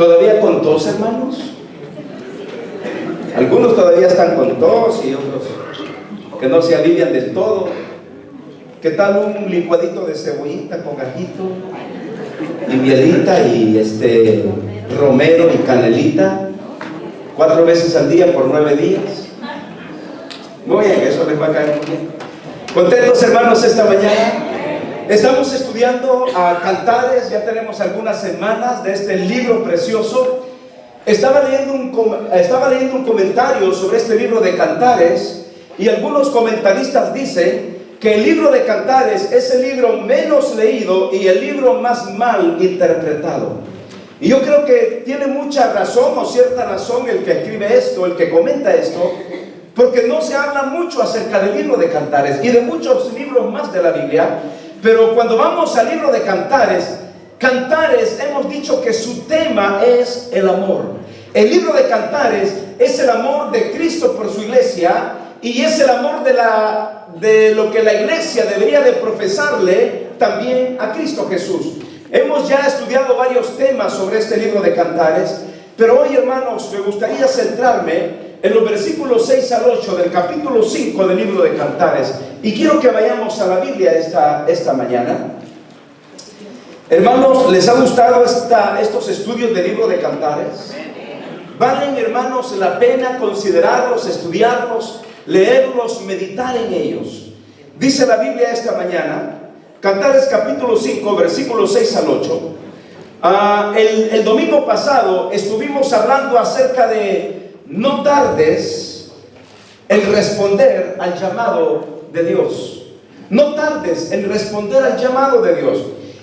¿Todavía con tos, hermanos? Algunos todavía están con tos y otros que no se alivian del todo. ¿Qué tal un licuadito de cebollita con ajito y mielita y romero y canelita 4 veces al día por 9 días? Muy bien, eso les va a caer muy bien. ¿Contentos, hermanos, esta mañana? Estamos estudiando a Cantares, ya tenemos algunas semanas de este libro precioso. Estaba leyendo un comentario sobre este libro de Cantares, y algunos comentaristas dicen que el libro de Cantares es el libro menos leído y el libro más mal interpretado. Y yo creo que tiene mucha razón o cierta razón el que escribe esto, el que comenta esto, porque no se habla mucho acerca del libro de Cantares y de muchos libros más de la Biblia. Pero cuando vamos al libro de Cantares, hemos dicho que su tema es el amor. El libro de Cantares es el amor de Cristo por su iglesia, y es el amor de lo que la iglesia debería de profesarle también a Cristo Jesús. Hemos ya estudiado varios temas sobre este libro de Cantares, pero hoy, hermanos, me gustaría centrarme en los versículos 6 al 8 del capítulo 5 del libro de Cantares. Y quiero que vayamos a la Biblia esta mañana. Hermanos, ¿les ha gustado estos estudios del libro de Cantares? Valen, hermanos, la pena considerarlos, estudiarlos, leerlos, meditar en ellos. Dice la Biblia esta mañana, Cantares capítulo 5, versículos 6 al 8. El domingo pasado estuvimos hablando acerca de no tardes en responder al llamado de Dios. No tardes en responder al llamado de Dios.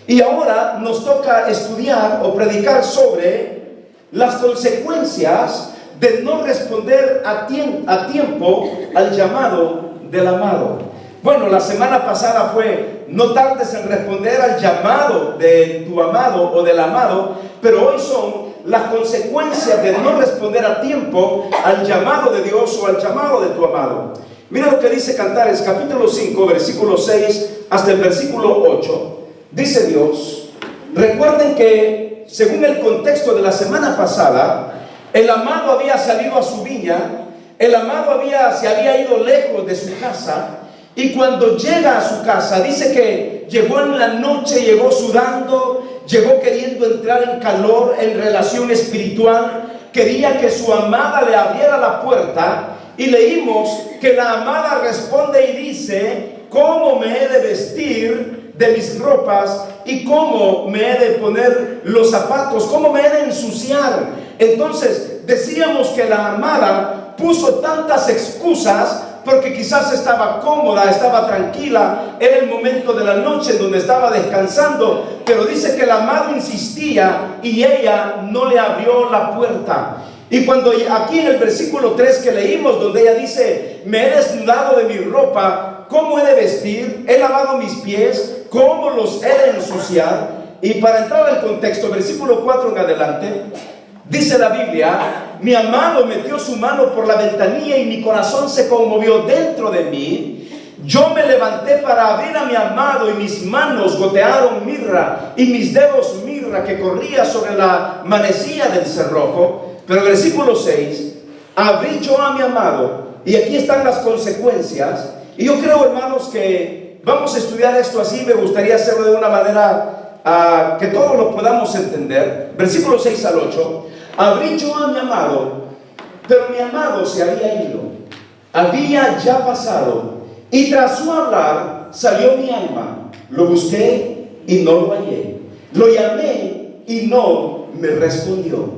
Y ahora nos toca estudiar o predicar sobre las consecuencias de no responder a tiempo al llamado del amado. Bueno, la semana pasada fue no tardes en responder al llamado de tu amado o del amado, pero hoy son las consecuencias de no responder a tiempo al llamado de Dios o al llamado de tu amado. Mira lo que dice Cantares capítulo 5, versículo 6 hasta el versículo 8. Dice Dios: recuerden que según el contexto de la semana pasada, el amado había salido a su viña, el amado se había ido lejos de su casa, y cuando llega a su casa, dice que llegó en la noche, llegó sudando, llegó queriendo entrar en calor, en relación espiritual, quería que su amada le abriera la puerta, y leímos que la amada responde y dice: ¿cómo me he de vestir de mis ropas y cómo me he de poner los zapatos? ¿Cómo me he de ensuciar? Entonces decíamos que la amada puso tantas excusas porque quizás estaba cómoda, estaba tranquila, era el momento de la noche en donde estaba descansando, pero dice que el amado insistía y ella no le abrió la puerta. Y cuando aquí en el versículo 3 que leímos, donde ella dice: me he desnudado de mi ropa, ¿cómo he de vestir? He lavado mis pies, ¿cómo los he de ensuciar? Y para entrar al contexto, versículo 4 en adelante, dice la Biblia: mi amado metió su mano por la ventanilla y mi corazón se conmovió dentro de mí. Yo me levanté para abrir a mi amado y mis manos gotearon mirra y mis dedos mirra que corría sobre la manecilla del cerrojo. Pero versículo 6, abrí yo a mi amado, y aquí están las consecuencias. Y yo creo, hermanos, que vamos a estudiar esto así. Me gustaría hacerlo de una manera que todos lo podamos entender. Versículo 6 al 8. Abrí yo a mi amado, pero mi amado se había ido, había ya pasado, y tras su hablar salió mi alma. Lo busqué y no lo hallé, lo llamé y no me respondió.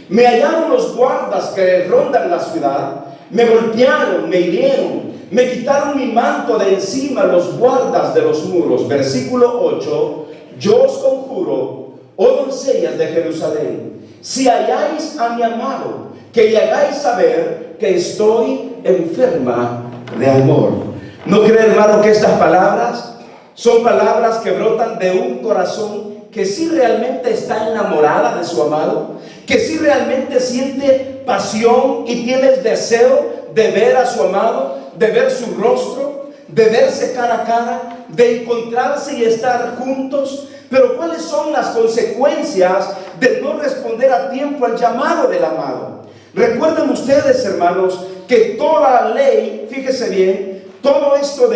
Me hallaron los guardas que rondan la ciudad, me golpearon, me hirieron, me quitaron mi manto de encima los guardas de los muros. Versículo 8. Yo os conjuro, oh doncellas de Jerusalén, si halláis a mi amado, que le hagáis saber que estoy enferma de amor. ¿No cree, hermano, que estas palabras son palabras que brotan de un corazón que sí realmente está enamorada de su amado, que sí realmente siente pasión y tiene el deseo de ver a su amado, de ver su rostro, de verse cara a cara, de encontrarse y estar juntos, Pero ¿cuáles son las consecuencias de no responder a tiempo al llamado del amado? Recuerden ustedes, hermanos, que toda ley, fíjese bien, todo esto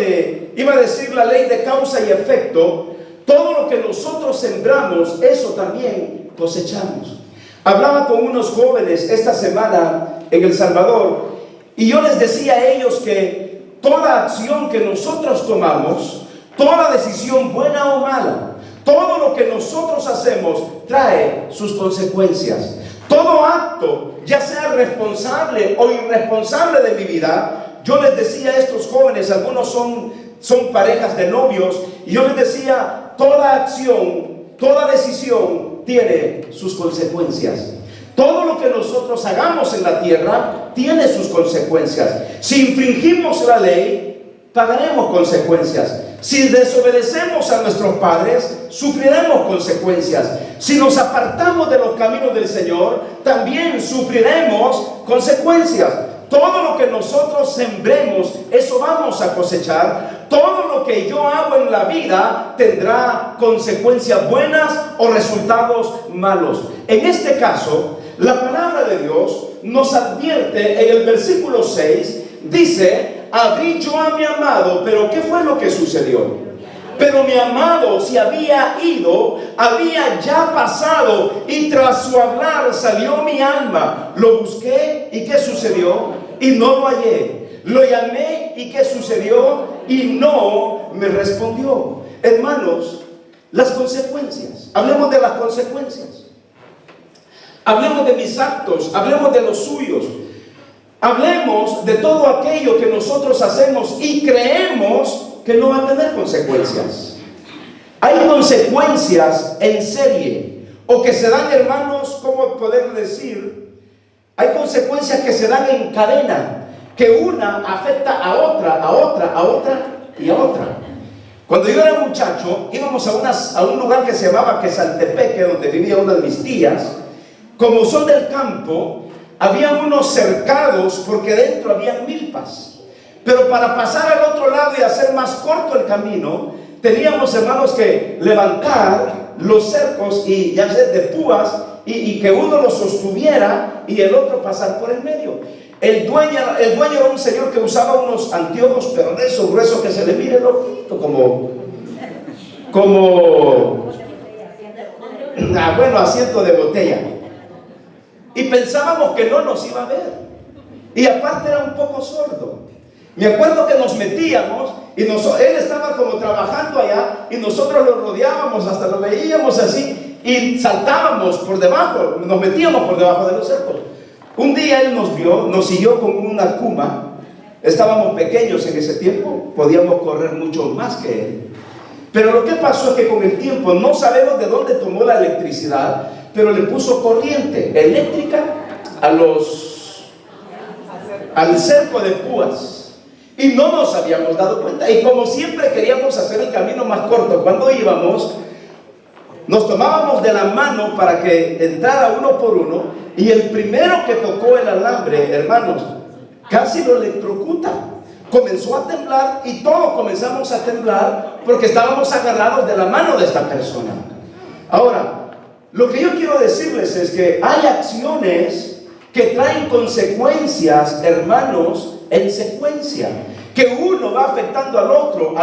iba a decir la ley de causa y efecto, todo lo que nosotros sembramos, eso también cosechamos. Hablaba con unos jóvenes esta semana en El Salvador y yo les decía a ellos que toda acción que nosotros tomamos, toda decisión buena o mala, todo lo que nosotros hacemos trae sus consecuencias. Todo acto, ya sea responsable o irresponsable de mi vida, yo les decía a estos jóvenes, algunos son parejas de novios, y yo les decía, toda acción, toda decisión tiene sus consecuencias. Todo lo que nosotros hagamos en la tierra tiene sus consecuencias. Si infringimos la ley, pagaremos consecuencias. Si desobedecemos a nuestros padres, sufriremos consecuencias. Si nos apartamos de los caminos del Señor, también sufriremos consecuencias. Todo lo que nosotros sembremos, eso vamos a cosechar. Todo lo que yo hago en la vida tendrá consecuencias buenas o resultados malos. En este caso, la palabra de Dios nos advierte en el versículo 6, dice: abrí yo a mi amado, pero ¿qué fue lo que sucedió? Pero mi amado se había ido, había ya pasado, y tras su hablar salió mi alma. Lo busqué, ¿y qué sucedió? Y no lo hallé. Lo llamé, ¿y qué sucedió? Y no me respondió. Hermanos, las consecuencias. Hablemos de las consecuencias. Hablemos de mis actos, hablemos de los suyos. Hablemos de todo aquello que nosotros hacemos y creemos que no va a tener consecuencias. Hay consecuencias en serie, o que se dan, hermanos, ¿cómo poder decir? Hay consecuencias que se dan en cadena, que una afecta a otra, a otra, a otra y a otra. Cuando yo era muchacho, íbamos a un lugar que se llamaba Quesaltepeque, donde vivía una de mis tías. Como son del campo, había unos cercados porque dentro había milpas. Pero para pasar al otro lado y hacer más corto el camino, teníamos, hermanos, que levantar los cercos y ya sé, de púas, y que uno los sostuviera y el otro pasar por el medio. El dueño era un señor que usaba unos anteojos, pero de esos gruesos que se le mire el ojito, asiento de botella. Y pensábamos que no nos iba a ver. Y aparte era un poco sordo. Me acuerdo que nos metíamos y él estaba como trabajando allá y nosotros lo rodeábamos, hasta lo veíamos así y saltábamos por debajo, nos metíamos por debajo de los cercos. Un día él nos vio, nos siguió con una Kuma. Estábamos pequeños en ese tiempo, podíamos correr mucho más que él. Pero lo que pasó es que con el tiempo, no sabemos de dónde tomó la electricidad, pero le puso corriente eléctrica al cerco de púas. Y no nos habíamos dado cuenta. Y como siempre queríamos hacer el camino más corto, cuando íbamos, nos tomábamos de la mano para que entrara uno por uno. Y el primero que tocó el alambre, hermanos, casi lo electrocuta. Comenzó a temblar y todos comenzamos a temblar porque estábamos agarrados de la mano de esta persona. Ahora, lo que yo quiero decirles es que hay acciones que traen consecuencias, hermanos, en secuencia, que uno va afectando al otro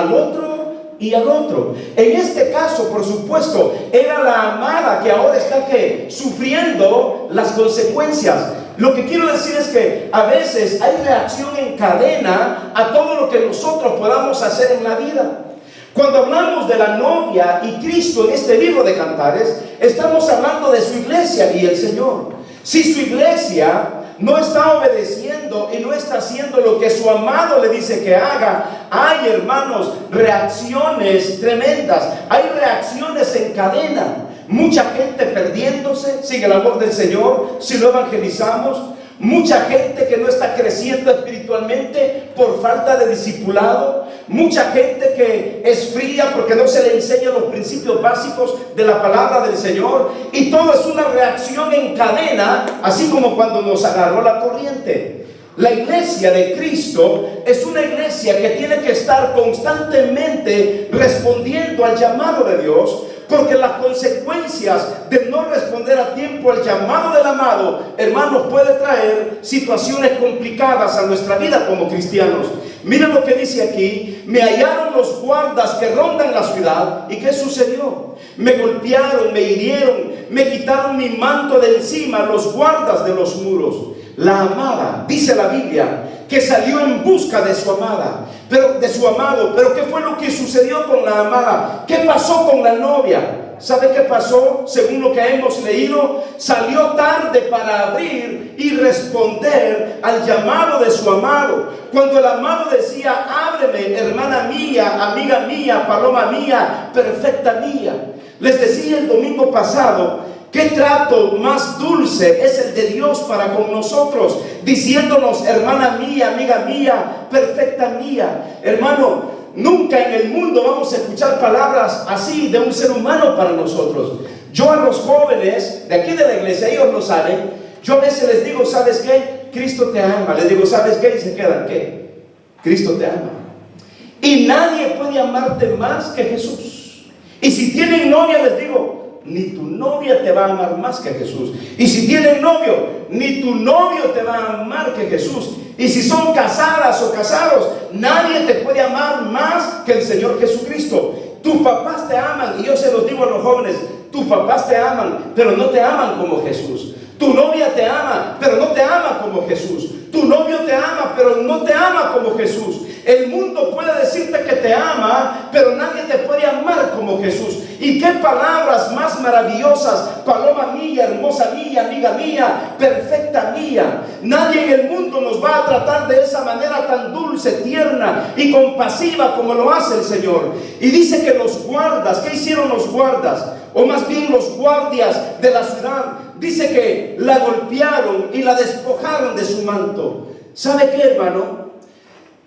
y al otro. En este caso, por supuesto, era la amada que ahora está sufriendo las consecuencias. Lo que quiero decir es que a veces hay reacción en cadena a todo lo que nosotros podamos hacer en la vida. Cuando hablamos de la novia y Cristo en este libro de Cantares, estamos hablando de su iglesia y el Señor. Si su iglesia no está obedeciendo y no está haciendo lo que su amado le dice que haga, hay, hermanos, reacciones tremendas, hay reacciones en cadena. Mucha gente perdiéndose sin el amor del Señor, si lo evangelizamos. Mucha gente que no está creciendo espiritualmente por falta de discipulado. Mucha gente que es fría porque no se le enseñan los principios básicos de la palabra del Señor. Y todo es una reacción en cadena, así como cuando nos agarró la corriente. La iglesia de Cristo es una iglesia que tiene que estar constantemente respondiendo al llamado de Dios, Porque las consecuencias de no responder a tiempo al llamado del amado, hermanos, puede traer situaciones complicadas a nuestra vida como cristianos. Miren lo que dice aquí: me hallaron los guardas que rondan la ciudad. ¿Y qué sucedió? Me golpearon, me hirieron, me quitaron mi manto de encima, los guardas de los muros. La amada, dice la Biblia, que salió en busca de su amada, pero de su amado. Pero ¿qué fue lo que sucedió con la amada? ¿Qué pasó con la novia? ¿Sabe qué pasó? Según lo que hemos leído, salió tarde para abrir y responder al llamado de su amado. Cuando el amado decía: ábreme, hermana mía, amiga mía, paloma mía, perfecta mía. Les decía el domingo pasado: ¿qué trato más dulce es el de Dios para con nosotros? Diciéndonos: hermana mía, amiga mía, perfecta mía. Hermano, nunca en el mundo vamos a escuchar palabras así de un ser humano para nosotros. Yo a los jóvenes de aquí de la iglesia, ellos lo saben, yo a veces les digo: ¿sabes qué? Cristo te ama. Les digo: ¿sabes qué? Y se quedan: ¿qué? Cristo te ama. Y nadie puede amarte más que Jesús. Y si tienen novia, les digo: ni tu novia te va a amar más que Jesús. Y si tienen novio, ni tu novio te va a amar que Jesús. Y si son casadas o casados, nadie te puede amar más que el Señor Jesucristo. Tus papás te aman, y yo se los digo a los jóvenes: tus papás te aman, pero no te aman como Jesús. Tu novia te ama, pero no te ama como Jesús. Tu novio te ama, pero no te ama como Jesús. El mundo puede decirte que te ama, pero nadie te puede amar como Jesús. Y qué palabras más maravillosas: paloma mía, hermosa mía, amiga mía, perfecta mía. Nadie en el mundo nos va a tratar de esa manera tan dulce, tierna y compasiva como lo hace el Señor. Y dice que los guardas, ¿qué hicieron los guardas? O más bien los guardias de la ciudad. Dice que la golpearon y la despojaron de su manto. ¿Sabe qué, hermano?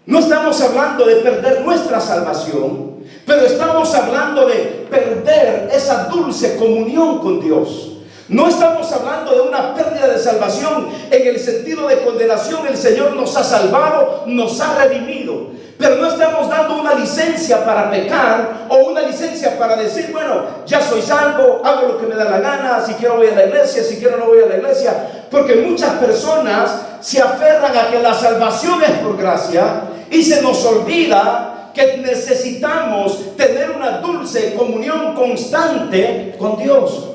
No estamos hablando de perder nuestra salvación, pero estamos hablando de perder esa dulce comunión con Dios. No estamos hablando de una pérdida de salvación en el sentido de condenación. El Señor nos ha salvado, nos ha redimido, pero no estamos dando una licencia para pecar o una licencia para decir: bueno, ya soy salvo, hago lo que me da la gana, si quiero voy a la iglesia, si quiero no voy a la iglesia. Porque muchas personas se aferran a que la salvación es por gracia y se nos olvida que necesitamos tener una dulce comunión constante con Dios.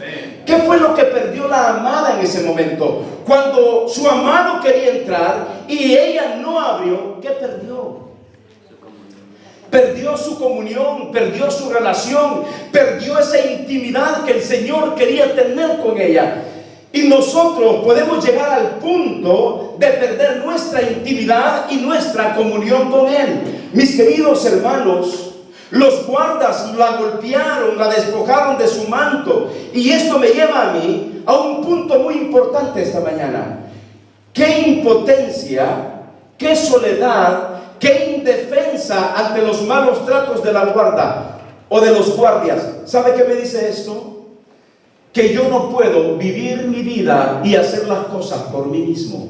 ¿Qué fue lo que perdió la amada en ese momento? Cuando su amado quería entrar y ella no abrió, ¿qué perdió? Perdió su comunión, perdió su relación, perdió esa intimidad que el Señor quería tener con ella. Y nosotros podemos llegar al punto de perder nuestra intimidad y nuestra comunión con Él. Mis queridos hermanos, los guardas la golpearon, la despojaron de su manto. Y esto me lleva a mí a un punto muy importante esta mañana. Qué impotencia, qué soledad, qué indefensa ante los malos tratos de la guarda o de los guardias. ¿Sabe qué me dice esto? Que yo no puedo vivir mi vida y hacer las cosas por mí mismo.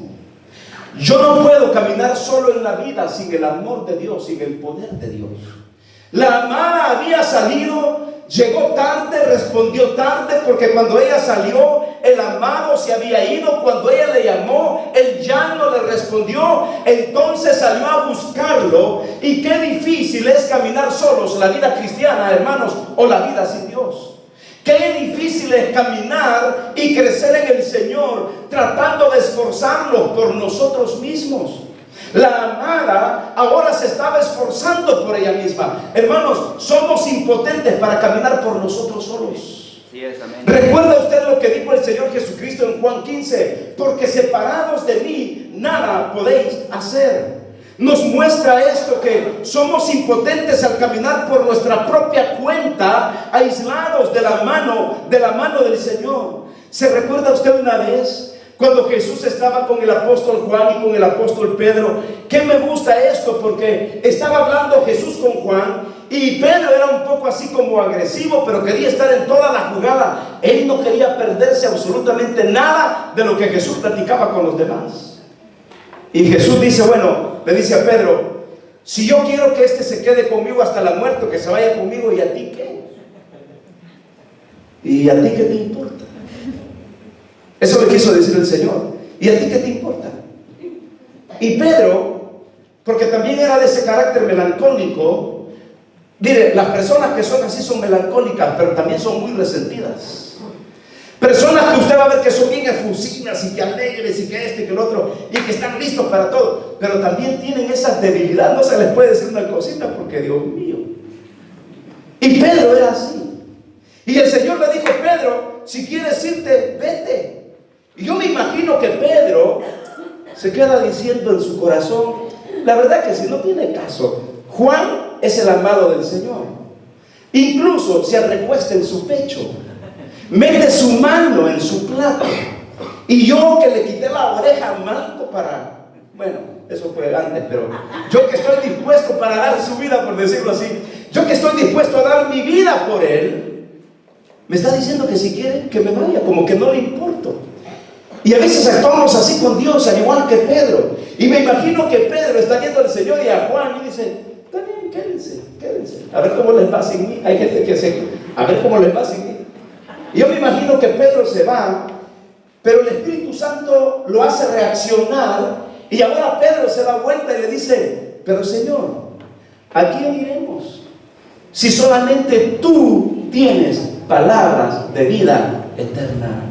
Yo no puedo caminar solo en la vida sin el amor de Dios, sin el poder de Dios. La amada había salido, llegó tarde, respondió tarde, porque cuando ella salió, el amado se había ido. Cuando ella le llamó, él ya no le respondió. Entonces salió a buscarlo. Y qué difícil es caminar solos la vida cristiana, hermanos, o la vida sin Dios. Qué difícil es caminar y crecer en el Señor tratando de esforzarlo por nosotros mismos. La amada ahora se estaba esforzando por ella misma. Hermanos, somos impotentes para caminar por nosotros solos. Sí, amén. ¿Recuerda usted lo que dijo el Señor Jesucristo en Juan 15? Porque separados de mí nada podéis hacer. Nos muestra esto, que somos impotentes al caminar por nuestra propia cuenta, aislados de la mano del Señor. ¿Se recuerda usted una vez cuando Jesús estaba con el apóstol Juan y con el apóstol Pedro? ¿Qué me gusta esto? Porque estaba hablando Jesús con Juan y Pedro era un poco así como agresivo, pero quería estar en toda la jugada. Él no quería perderse absolutamente nada de lo que Jesús platicaba con los demás. Y Jesús dice, bueno, le dice a Pedro: si yo quiero que este se quede conmigo hasta la muerte, que se vaya conmigo, ¿y a ti qué? ¿Y a ti qué te importa? Eso le quiso decir el Señor. ¿Y a ti qué te importa? Y Pedro, porque también era de ese carácter melancólico. Mire, las personas que son así son melancólicas, pero también son muy resentidas. Personas que usted va a ver que son bien efusivas y que alegres y que este y que el otro y que están listos para todo, pero también tienen esa debilidad. No se les puede decir una cosita porque Dios mío. Y Pedro era así. Y el Señor le dijo: Pedro, si quieres irte, vete. Y yo me imagino que Pedro se queda diciendo en su corazón, la verdad que si no tiene caso, Juan es el amado del Señor. Incluso se recuesta en su pecho, mete su mano en su plato, y yo que le quité la oreja al manto para, bueno, eso fue antes, pero yo que estoy dispuesto para dar su vida, por decirlo así, yo que estoy dispuesto a dar mi vida por él, me está diciendo que si quiere que me vaya, como que no le importo. Y a veces actuamos así con Dios, al igual que Pedro. Y me imagino que Pedro está viendo al Señor y a Juan y dice: está bien, quédense, a ver cómo les va sin mí. Hay gente que a ver cómo les va sin mí. Y yo me imagino que Pedro se va, pero el Espíritu Santo lo hace reaccionar, y ahora Pedro se da vuelta y le dice: pero Señor, ¿a quién iremos? Si solamente tú tienes palabras de vida eterna.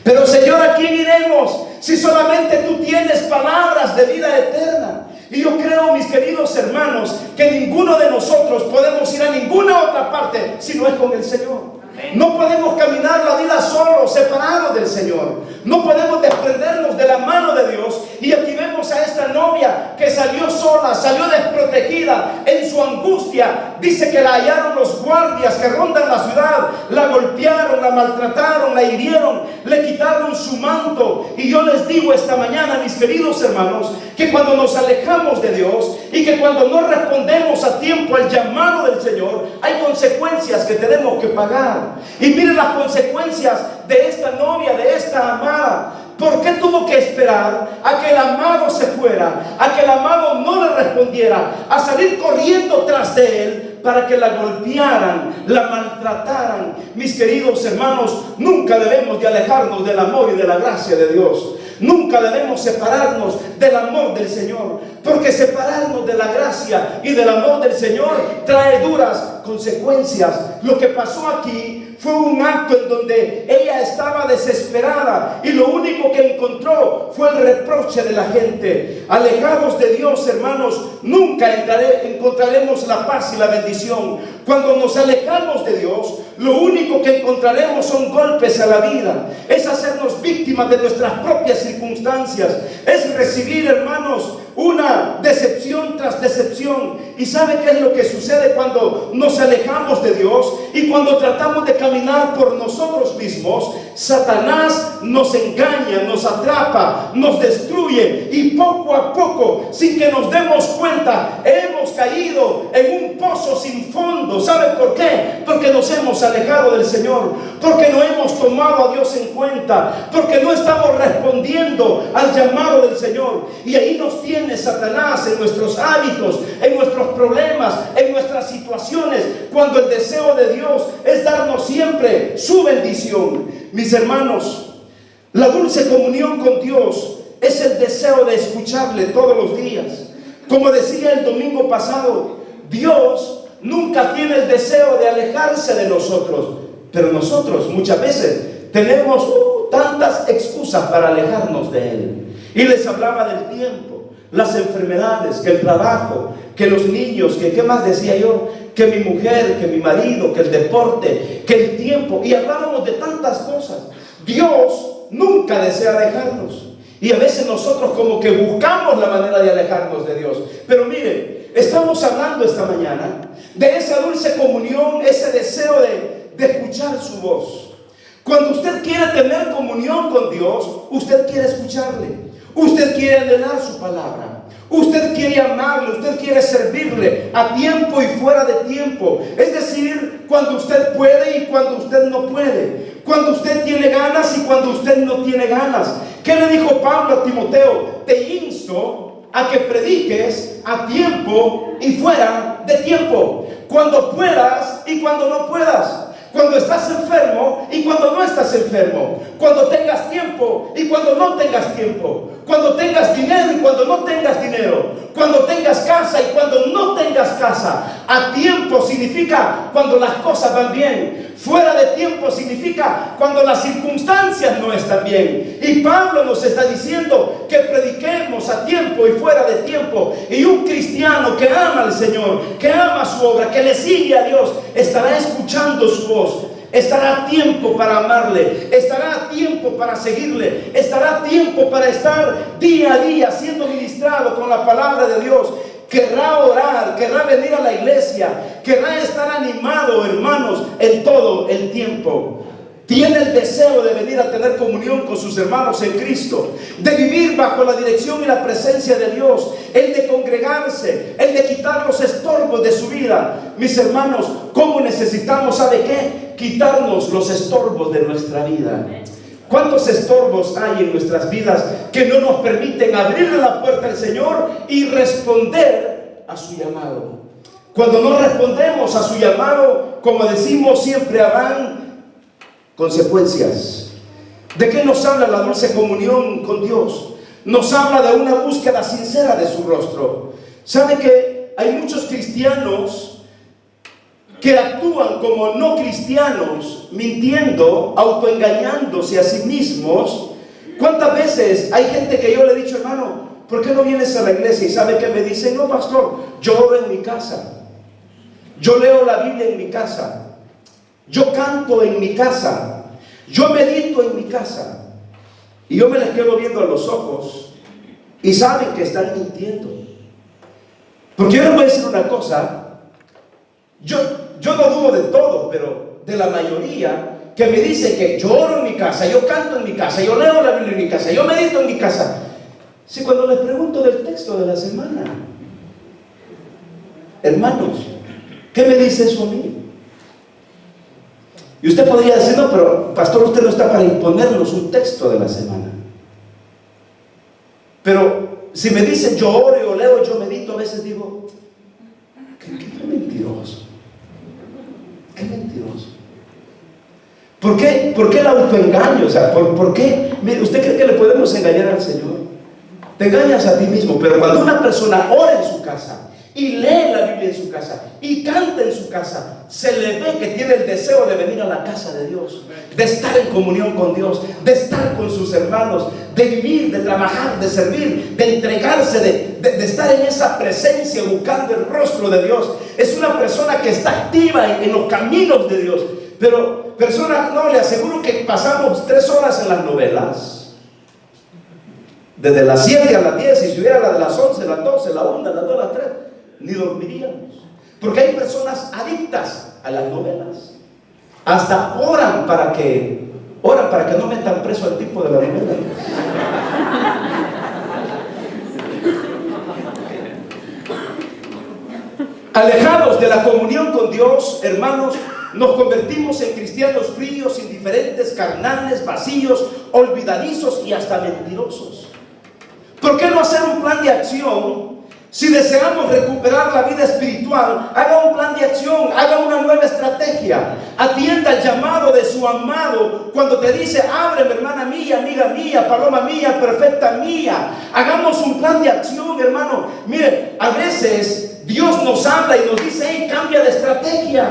Pero Señor, ¿a quién iremos? Si solamente tú tienes palabras de vida eterna. Y yo creo, mis queridos hermanos, que ninguno de nosotros podemos ir a ninguna otra parte si no es con el Señor. No podemos caminar la vida solos, separados del Señor. No podemos desprendernos de la mano de Dios. Y aquí vemos a esta novia que salió sola, salió desprotegida en su angustia. Dice que la hallaron los guardias que rondan la ciudad, la golpearon, la maltrataron, la hirieron, le quitaron su manto. Y yo les digo esta mañana, mis queridos hermanos, que cuando nos alejamos de Dios y que cuando no respondemos a tiempo al llamado del Señor, hay consecuencias que tenemos que pagar. Y miren las consecuencias de esta novia, de esta amada. ¿Por qué tuvo que esperar a que el amado se fuera, a que el amado no le respondiera, a salir corriendo tras de él para que la golpearan, la maltrataran? Mis queridos hermanos, nunca debemos de alejarnos del amor y de la gracia de Dios. Nunca debemos separarnos del amor del Señor, porque separarnos de la gracia y del amor del Señor trae duras consecuencias. Lo que pasó aquí fue un acto en donde ella estaba desesperada y lo único que encontró fue el reproche de la gente. Alejados de Dios, hermanos, nunca encontraremos la paz y la bendición. Cuando nos alejamos de Dios, lo único que encontraremos son golpes a la vida, es hacernos víctimas de nuestras propias circunstancias, es recibir, hermanos, una decepción tras decepción. ¿Y sabe qué es lo que sucede cuando nos alejamos de Dios y cuando tratamos de caminar por nosotros mismos? Satanás nos engaña, nos atrapa, nos destruye, y poco a poco, sin que nos demos cuenta, hemos caído en un pozo sin fondo. ¿Sabe por qué? Porque nos hemos alejado del Señor, porque no hemos tomado a Dios en cuenta, porque no estamos respondiendo al llamado del Señor. Y ahí nos tiene Satanás en nuestros hábitos, en nuestros problemas, en nuestras situaciones, cuando el deseo de Dios es darnos siempre su bendición. Mis hermanos, la dulce comunión con Dios es el deseo de escucharle todos los días. Como decía el domingo pasado, Dios nunca tiene el deseo de alejarse de nosotros, pero nosotros muchas veces tenemos tantas excusas para alejarnos de Él. Y les hablaba del tiempo, las enfermedades, que el trabajo, que los niños, que qué más decía yo, que mi mujer, que mi marido, que el deporte, que el tiempo, y hablábamos de tantas cosas. Dios nunca desea alejarnos, y a veces nosotros como que buscamos la manera de alejarnos de Dios. Pero miren, estamos hablando esta mañana de esa dulce comunión, ese deseo de escuchar su voz. Cuando usted quiere tener comunión con Dios, usted quiere escucharle, usted quiere anhelar su palabra, usted quiere amarle, usted quiere servirle a tiempo y fuera de tiempo. Es decir, cuando usted puede y cuando usted no puede, cuando usted tiene ganas y cuando usted no tiene ganas. ¿Qué le dijo Pablo a Timoteo? Te insto a que prediques a tiempo y fuera de tiempo, cuando puedas y cuando no puedas. cuando estás enfermo y cuando no estás enfermo, cuando tengas tiempo y cuando no tengas tiempo, cuando tengas dinero y cuando no tengas dinero, cuando tengas casa y cuando no tengas casa. A tiempo significa cuando las cosas van bien, fuera de tiempo significa cuando las circunstancias no están bien. Y Pablo nos está diciendo que prediquemos a tiempo y fuera de tiempo. Y un cristiano que ama al Señor, que ama su obra, que le sigue a Dios, estará escuchando su voz. Estará a tiempo para amarle, estará a tiempo para seguirle, estará a tiempo para estar día a día siendo ministrado con la palabra de Dios. Querrá orar, querrá venir a la iglesia, querrá estar animado, hermanos, en todo el tiempo. Tiene el deseo de venir a tener comunión con sus hermanos en Cristo, de vivir bajo la dirección y la presencia de Dios, el de congregarse, el de quitar los estorbos de su vida. Mis hermanos, ¿cómo necesitamos, sabe qué? Quitarnos los estorbos de nuestra vida. ¿Cuántos estorbos hay en nuestras vidas que no nos permiten abrirle la puerta al Señor y responder a su llamado? Cuando no respondemos a su llamado, como decimos, siempre habrán consecuencias. ¿De qué nos habla la dulce comunión con Dios? Nos habla de una búsqueda sincera de su rostro. ¿Sabe que hay muchos cristianos que actúan como no cristianos, mintiendo, autoengañándose a sí mismos? ¿Cuántas veces hay gente que yo le he dicho, hermano, ¿por qué no vienes a la iglesia? Y sabe que me dicen, no, pastor, yo oro en mi casa, yo leo la Biblia en mi casa, yo canto en mi casa, yo medito en mi casa. Y yo me les quedo viendo a los ojos y saben que están mintiendo. Porque yo les voy a decir una cosa, yo no dudo de todo, pero de la mayoría que me dice que yo oro en mi casa, yo canto en mi casa, yo leo la Biblia en mi casa, yo medito en mi casa. Si cuando les pregunto del texto de la semana, hermanos, ¿qué me dice eso a mí? Y usted podría decir, no, pero pastor, usted no está para imponernos un texto de la semana. Pero si me dicen yo oro, yo leo, yo medito, a veces digo, qué mentiroso. Qué mentiroso. ¿Por qué el autoengaño? O sea, ¿por qué? Mire, ¿usted cree que le podemos engañar al Señor? Te engañas a ti mismo. Pero cuando una persona ora en su casa y lee la Biblia en su casa y canta en su casa, se le ve que tiene el deseo de venir a la casa de Dios, de estar en comunión con Dios, de estar con sus hermanos, de vivir, de trabajar, de servir, de entregarse, de estar en esa presencia buscando el rostro de Dios. Es una persona que está activa en los caminos de Dios. Pero personas, no, le aseguro que pasamos 3 horas en las novelas, desde las 7 a las 10, y si hubiera la de las 11, las 12, las 1, las 2, las 3, ni dormiríamos. Porque hay personas adictas a las novelas. Hasta oran para que no metan preso al tipo de la novela. Alejados de la comunión con Dios, hermanos, nos convertimos en cristianos fríos, indiferentes, carnales, vacíos, olvidadizos y hasta mentirosos. ¿Por qué no hacer un plan de acción? Si deseamos recuperar la vida espiritual, haga un plan de acción, haga una nueva estrategia. Atienda el llamado de su amado cuando te dice, ábreme, hermana mía, amiga mía, paloma mía, perfecta mía. Hagamos un plan de acción, hermano. Mire, a veces Dios nos habla y nos dice, hey, cambia de estrategia,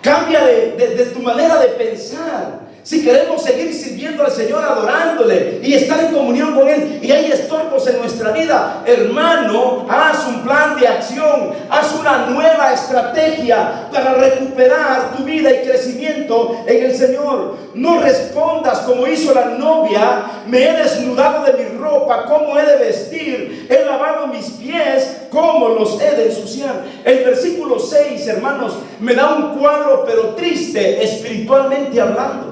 cambia de tu manera de pensar. Si queremos seguir sirviendo al Señor, adorándole y estar en comunión con Él, y hay estorbos en nuestra vida, hermano, haz un plan de acción, haz una nueva estrategia para recuperar tu vida y crecimiento en el Señor. No respondas como hizo la novia, me he desnudado de mi ropa, ¿cómo he de vestir? He lavado mis pies, ¿cómo los he de ensuciar? El versículo 6, hermanos, me da un cuadro pero triste espiritualmente hablando.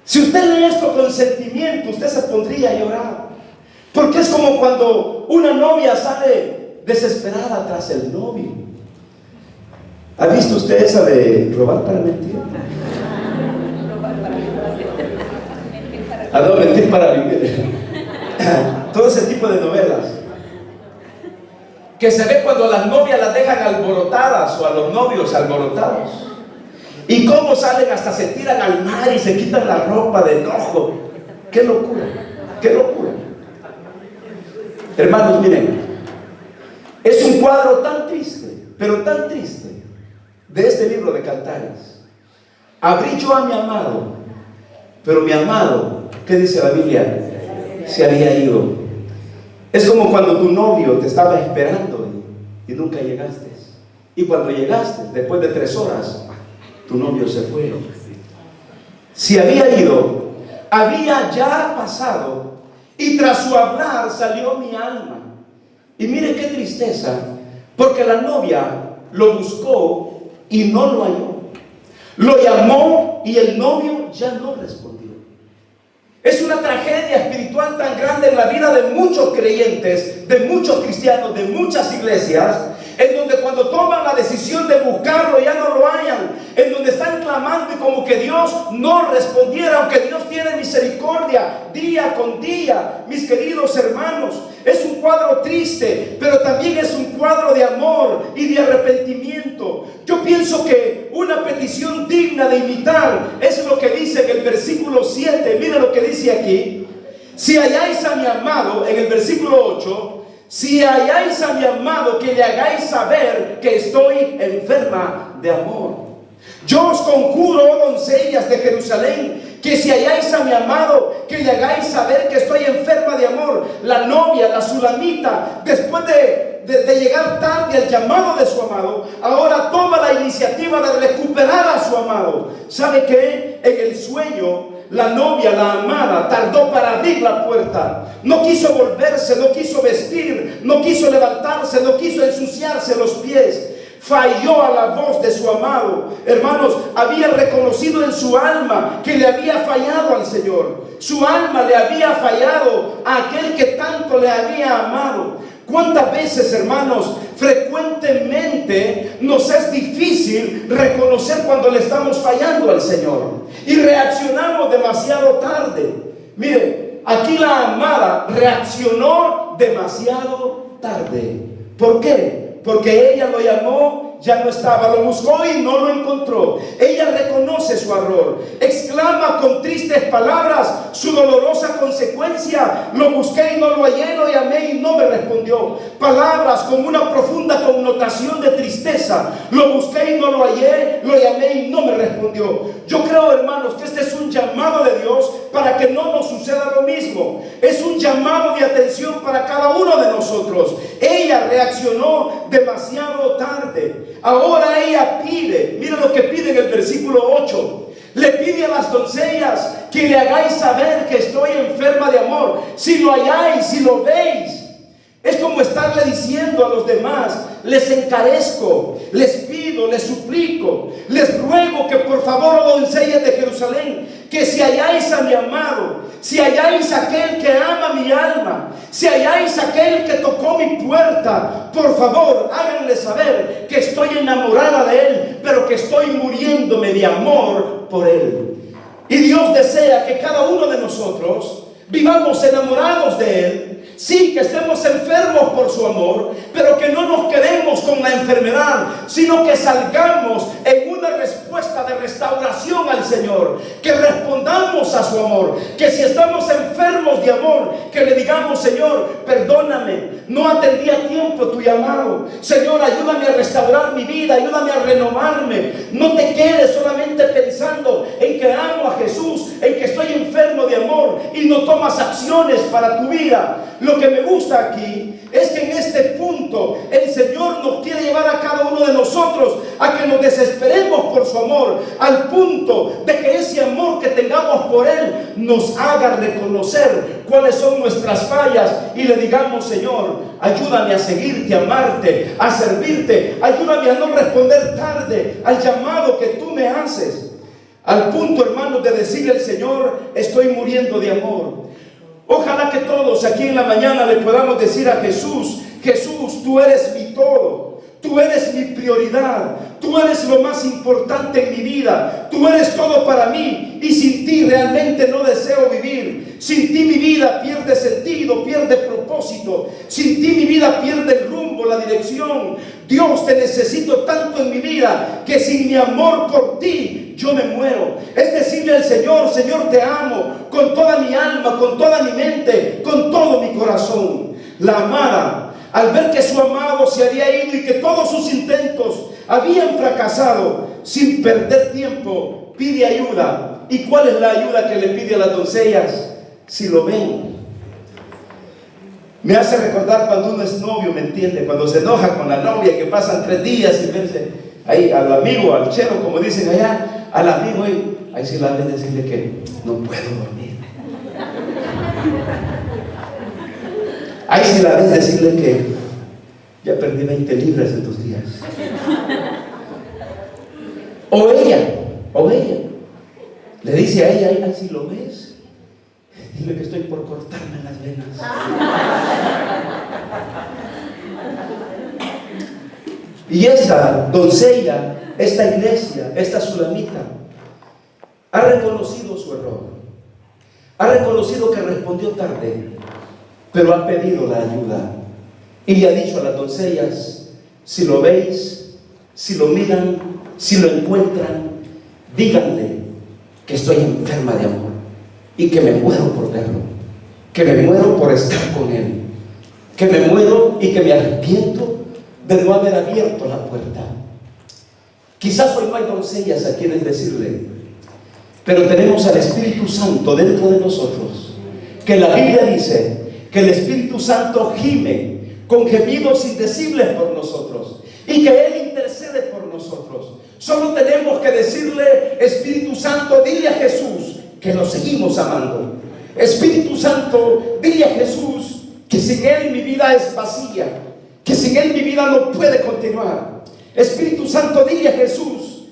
Si usted lee esto con sentimiento, usted se pondría a llorar. Porque es como cuando una novia sale desesperada tras el novio. ¿Ha visto usted esa de robar para mentir? No, mentir para vivir. Todo ese tipo de novelas que se ve cuando a las novias las dejan alborotadas o a los novios alborotados. Y cómo salen, hasta se tiran al mar y se quitan la ropa de enojo. ¡Qué locura! ¡Qué locura! Hermanos, miren, es un cuadro tan triste, pero tan triste, de este libro de Cantares. Abrí yo a mi amado, pero mi amado, ¿qué dice la Biblia? Se había ido. Es como cuando tu novio te estaba esperando y nunca llegaste. Y cuando llegaste, después de 3 horas, tu novio se fue. Se había ido, había ya pasado, y tras su hablar salió mi alma. Y mire qué tristeza, porque la novia lo buscó y no lo halló. Lo llamó y el novio ya no respondió. Es una tragedia espiritual tan grande en la vida de muchos creyentes, de muchos cristianos, de muchas iglesias, en donde cuando toman la decisión de buscarlo ya no lo hallan, en donde están clamando y como que Dios no respondiera, aunque Dios tiene misericordia día con día. Mis queridos hermanos, es un cuadro triste, pero también es un cuadro de amor y de arrepentimiento. Yo pienso que una petición digna de imitar es lo que dice en el versículo 7. Mira lo que dice aquí: si halláis a mi amado, en el versículo 8, si halláis a mi amado, que le hagáis saber que estoy enferma de amor. Yo os conjuro, oh doncellas de Jerusalén, que si halláis a mi amado, que le hagáis saber que estoy enferma de amor. La novia, la sulamita, después de llegar tarde al llamado de su amado, ahora toma la iniciativa de recuperar a su amado. ¿Sabe qué? En el sueño, la novia, la amada, tardó para abrir la puerta. No quiso volverse, no quiso vestir, no quiso levantarse, no quiso ensuciarse los pies. Falló a la voz de su amado. Hermanos, había reconocido en su alma que le había fallado al Señor. Su alma le había fallado a aquel que tanto le había amado. ¿Cuántas veces, hermanos, frecuentemente nos es difícil reconocer cuando le estamos fallando al Señor y reaccionamos demasiado tarde? Mire, aquí la amada reaccionó demasiado tarde. ¿Por qué? Porque ella lo llamó, ya no estaba, lo buscó y no lo encontró. Ella reconoce su error, exclama con tristes palabras su dolorosa consecuencia: lo busqué y no lo hallé, lo llamé y no me respondió. Palabras con una profunda connotación de tristeza: lo busqué y no lo hallé, lo llamé y no me respondió. Yo creo, hermanos, que este es un llamado de Dios para que no nos suceda lo mismo. Es un llamado de atención para cada uno de nosotros. Ella reaccionó demasiado tarde. Ahora ella pide, mira lo que pide en el versículo 8. Le pide a las doncellas que le hagáis saber que estoy enferma de amor. Si lo halláis, si lo veis. Es como estarle diciendo a los demás: les encarezco, les pido, les suplico, les ruego que por favor, oh doncellas de Jerusalén, que si halláis a mi amado, si halláis a aquel que ama mi alma, si halláis a aquel que tocó mi puerta, por favor, háganle saber que estoy enamorada de él, pero que estoy muriéndome de amor por él. Y Dios desea que cada uno de nosotros vivamos enamorados de él. Sí, que estemos enfermos por su amor, pero que no nos quedemos con la enfermedad, sino que salgamos en una respuesta de restauración al Señor, que respondamos a su amor, que si estamos enfermos de amor, que le digamos: Señor, perdóname, no atendí a tiempo tu llamado. Señor, ayúdame a restaurar mi vida, ayúdame a renovarme. No te quedes solamente pensando en que amo a Jesús, en que estoy enfermo de amor y no tomas acciones para tu vida. Lo que me gusta aquí es que en este punto el Señor nos quiere llevar a cada uno de nosotros a que nos desesperemos por su amor, al punto de que ese amor que tengamos por Él nos haga reconocer cuáles son nuestras fallas y le digamos: Señor, ayúdame a seguirte, a amarte, a servirte, ayúdame a no responder tarde al llamado que tú me haces. Al punto, hermanos, de decirle al Señor: estoy muriendo de amor. Ojalá que todos aquí en la mañana le podamos decir a Jesús: Jesús, tú eres mi todo, tú eres mi prioridad, tú eres lo más importante en mi vida, tú eres todo para mí, y sin ti realmente no deseo vivir. Sin ti mi vida pierde sentido, pierde propósito, sin ti mi vida pierde el rumbo, la dirección. Dios, te necesito tanto en mi vida que sin mi amor por ti yo me muero. Es decirle al Señor: Señor, te amo con toda mi alma, con toda mi mente, con todo mi corazón. La amada, al ver que su amado se había ido y que todos sus intentos habían fracasado, sin perder tiempo, pide ayuda. ¿Y cuál es la ayuda que le pide a las doncellas? Si lo ven, me hace recordar cuando uno es novio, ¿me entiende? Cuando se enoja con la novia, que pasan 3 días sin verse, ahí al amigo, al chero, como dicen allá, al amigo, ahí sí la ven decirle que no puedo dormir. Ahí sí la ves decirle que ya perdí 20 libras en 2 días. O ella le dice a ella: ay, si lo ves, dile que estoy por cortarme las venas. Y esta doncella, esta iglesia, esta sulamita, ha reconocido su error, ha reconocido que respondió tarde, pero ha pedido la ayuda y le ha dicho a las doncellas: si lo veis, si lo miran, si lo encuentran, díganle que estoy enferma de amor y que me muero por verlo, que me muero por estar con él, que me muero y que me arrepiento de no haber abierto la puerta. Quizás hoy no hay doncellas a quienes decirle, pero tenemos al Espíritu Santo dentro de nosotros, que la Biblia dice que el Espíritu Santo gime con gemidos indecibles por nosotros y que Él intercede por nosotros. Solo tenemos que decirle: Espíritu Santo, dile a Jesús que lo seguimos amando. Espíritu Santo, dile a Jesús que sin Él mi vida es vacía, que sin Él mi vida no puede continuar. Espíritu Santo, dile a Jesús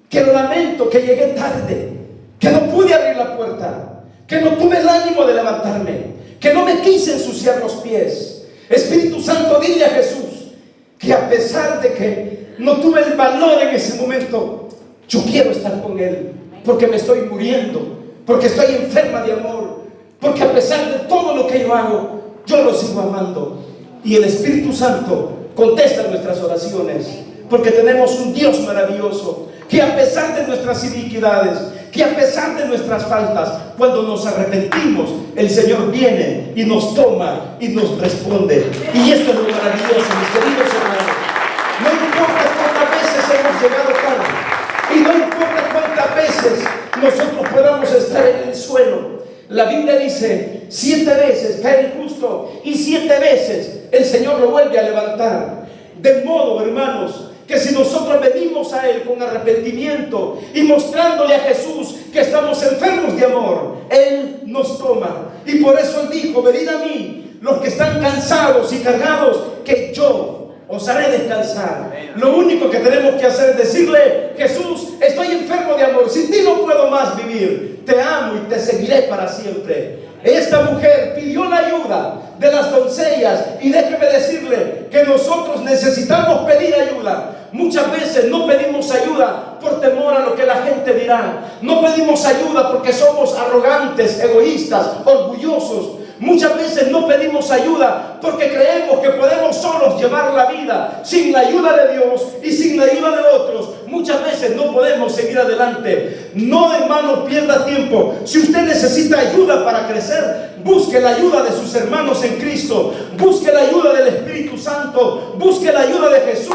que lo lamento, que llegué tarde, que no pude abrir la puerta, que no tuve el ánimo de levantarme, que no me quise ensuciar los pies. Espíritu Santo, dile a Jesús que a pesar de que no tuve el valor en ese momento, yo quiero estar con Él, porque me estoy muriendo, porque estoy enferma de amor, porque a pesar de todo lo que yo hago, yo lo sigo amando. Y el Espíritu Santo contesta nuestras oraciones, porque tenemos un Dios maravilloso, que a pesar de nuestras iniquidades, que a pesar de nuestras faltas, cuando nos arrepentimos, el Señor viene y nos toma y nos responde. Y esto es lo maravilloso, mis queridos hermanos. No importa cuántas veces hemos llegado tarde, y no importa cuántas veces nosotros podamos estar en el suelo. La Biblia dice: 7 veces cae el justo y 7 veces el Señor lo vuelve a levantar. De modo, hermanos, que si nosotros venimos a Él con arrepentimiento y mostrándole a Jesús que estamos enfermos de amor, Él nos toma. Y por eso Él dijo: venid a mí los que están cansados y cargados, que yo os haré descansar. Lo único que tenemos que hacer es decirle: Jesús, estoy enfermo de amor, sin ti no puedo más vivir, te amo y te seguiré para siempre. Esta mujer pidió la ayuda de las doncellas, y déjeme decirle que nosotros necesitamos pedir ayuda. Muchas veces no pedimos ayuda por temor a lo que la gente dirá. No pedimos ayuda porque somos arrogantes, egoístas, orgullosos. Muchas veces no pedimos ayuda porque creemos que podemos solos llevar la vida sin la ayuda de Dios y sin la ayuda de otros. Muchas veces no podemos seguir adelante. No, hermano, pierda tiempo. Si usted necesita ayuda para crecer, busque la ayuda de sus hermanos en Cristo. Busque la ayuda del Espíritu Santo. Busque la ayuda de Jesús.